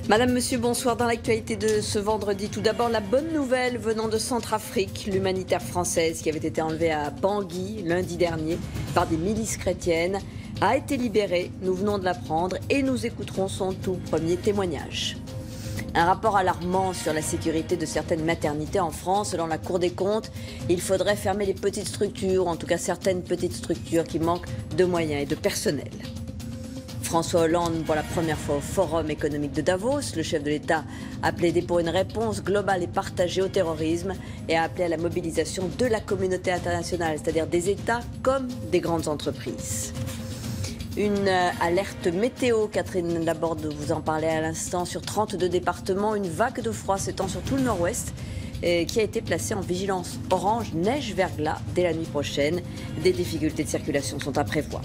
Madame, Monsieur, bonsoir. Dans l'actualité de ce vendredi, tout d'abord la bonne nouvelle venant de Centrafrique, l'humanitaire française qui avait été enlevée à Bangui lundi dernier par des milices chrétiennes a été libérée. Nous venons de l'apprendre et nous écouterons son tout premier témoignage. Un rapport alarmant sur la sécurité de certaines maternités en France. Selon la Cour des comptes, il faudrait fermer les petites structures, en tout cas certaines petites structures qui manquent de moyens et de personnel. François Hollande, pour la première fois au Forum économique de Davos, le chef de l'État a plaidé pour une réponse globale et partagée au terrorisme et a appelé à la mobilisation de la communauté internationale, c'est-à-dire des États comme des grandes entreprises. Une alerte météo, Catherine Laborde vous en parlait à l'instant, sur 32 départements. Une vague de froid s'étend sur tout le nord-ouest qui a été placée en vigilance orange, neige-verglas dès la nuit prochaine. Des difficultés de circulation sont à prévoir.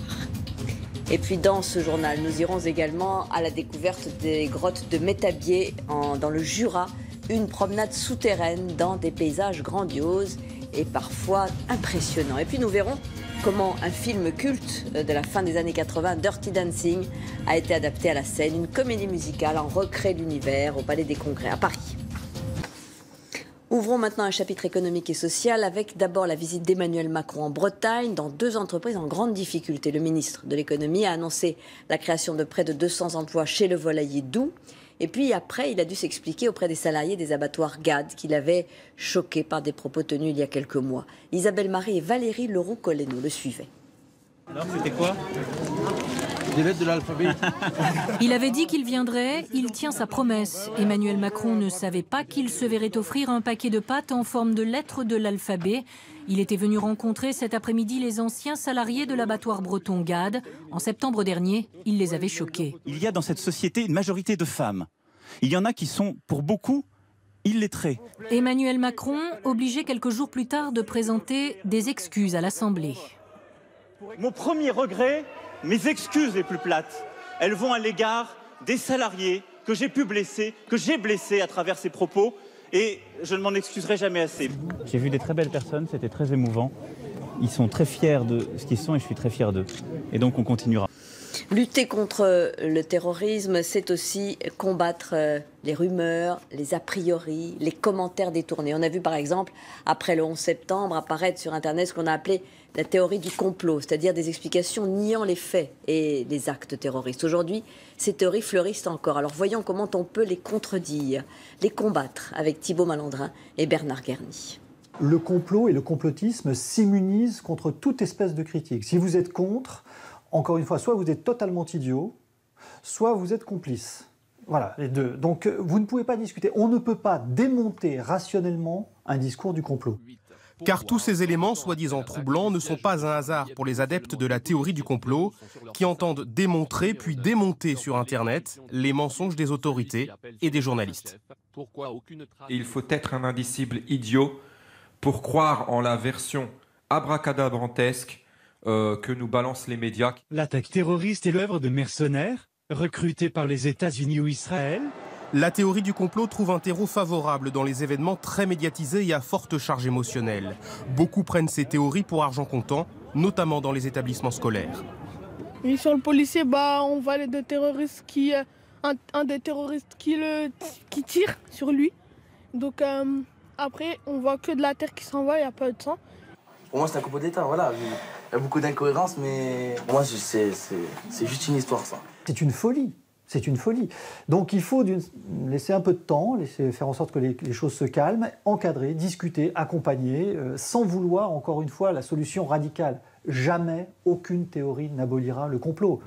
Et puis dans ce journal, nous irons également à la découverte des grottes de Métabier dans le Jura. Une promenade souterraine dans des paysages grandioses et parfois impressionnants. Et puis nous verrons comment un film culte de la fin des années 80, Dirty Dancing, a été adapté à la scène. Une comédie musicale en recrée l'univers au Palais des Congrès à Paris. Ouvrons maintenant un chapitre économique et social avec d'abord la visite d'Emmanuel Macron en Bretagne, dans deux entreprises en grande difficulté. Le ministre de l'économie a annoncé la création de près de 200 emplois chez le volailler Doux. Et puis après, il a dû s'expliquer auprès des salariés des abattoirs GAD qu'il avait choqués par des propos tenus il y a quelques mois. Isabelle Marie et Valérie Leroux-Colléno le suivaient. Alors c'était quoi? Des lettres de l'alphabet. Il avait dit qu'il viendrait, il tient sa promesse. Emmanuel Macron ne savait pas qu'il se verrait offrir un paquet de pâtes en forme de lettres de l'alphabet. Il était venu rencontrer cet après-midi les anciens salariés de l'abattoir breton GAD. En septembre dernier, il les avait choqués. Il y a dans cette société une majorité de femmes. Il y en a qui sont, pour beaucoup, illettrés. Emmanuel Macron, obligé quelques jours plus tard de présenter des excuses à l'Assemblée. Mon premier regret, mes excuses les plus plates, elles vont à l'égard des salariés que j'ai pu blesser, que j'ai blessés à travers ces propos, et je ne m'en excuserai jamais assez. J'ai vu des très belles personnes, c'était très émouvant. Ils sont très fiers de ce qu'ils sont et je suis très fier d'eux. Et donc on continuera. Lutter contre le terrorisme, c'est aussi combattre les rumeurs, les a priori, les commentaires détournés. On a vu par exemple, après le 11 septembre, apparaître sur Internet ce qu'on a appelé la théorie du complot, c'est-à-dire des explications niant les faits et les actes terroristes. Aujourd'hui, ces théories fleurissent encore. Alors voyons comment on peut les contredire, les combattre avec Thibault Malandrin et Bernard Guerny. Le complot et le complotisme s'immunisent contre toute espèce de critique. Si vous êtes contre, encore une fois, soit vous êtes totalement idiot, soit vous êtes complice. Voilà, les deux. Donc vous ne pouvez pas discuter. On ne peut pas démonter rationnellement un discours du complot. Car tous ces éléments, soi-disant troublants, ne sont pas un hasard pour les adeptes de la théorie du complot, qui entendent démontrer puis démonter sur Internet les mensonges des autorités et des journalistes. Il faut être un indicible idiot pour croire en la version abracadabrantesque que nous balancent les médias. L'attaque terroriste est l'œuvre de mercenaires, recrutés par les États-Unis ou Israël. La théorie du complot trouve un terreau favorable dans les événements très médiatisés et à forte charge émotionnelle. Beaucoup prennent ces théories pour argent comptant, notamment dans les établissements scolaires. Et sur le policier, on voit les deux terroristes un des terroristes qui tire sur lui. Donc après, on voit que de la terre qui s'en va, il n'y a pas de sang. Pour moi, c'est un complot d'État, voilà. Il y a beaucoup d'incohérences, mais pour moi, c'est juste une histoire, ça. C'est une folie. C'est une folie. Donc il faut laisser un peu de temps, faire en sorte que les choses se calment, encadrer, discuter, accompagner, sans vouloir, encore une fois, la solution radicale. Jamais aucune théorie n'abolira le complot.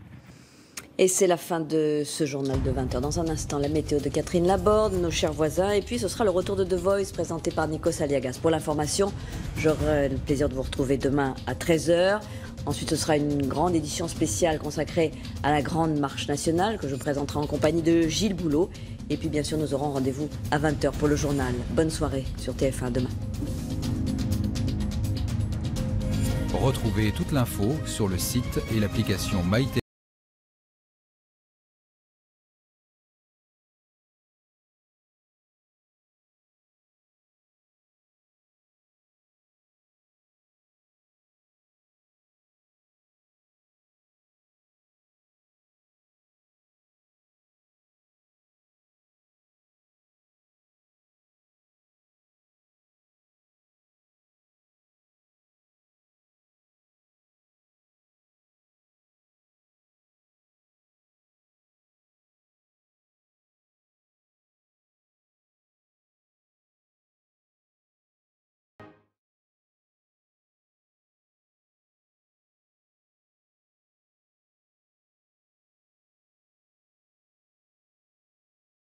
Et c'est la fin de ce journal de 20h. Dans un instant, la météo de Catherine Laborde, nos chers voisins. Et puis, ce sera le retour de The Voice présenté par Nikos Aliagas. Pour l'information, j'aurai le plaisir de vous retrouver demain à 13h. Ensuite, ce sera une grande édition spéciale consacrée à la Grande Marche nationale que je présenterai en compagnie de Gilles Boulot. Et puis, bien sûr, nous aurons rendez-vous à 20h pour le journal. Bonne soirée sur TF1 demain. Retrouvez toute l'info sur le site et l'application MyTF1.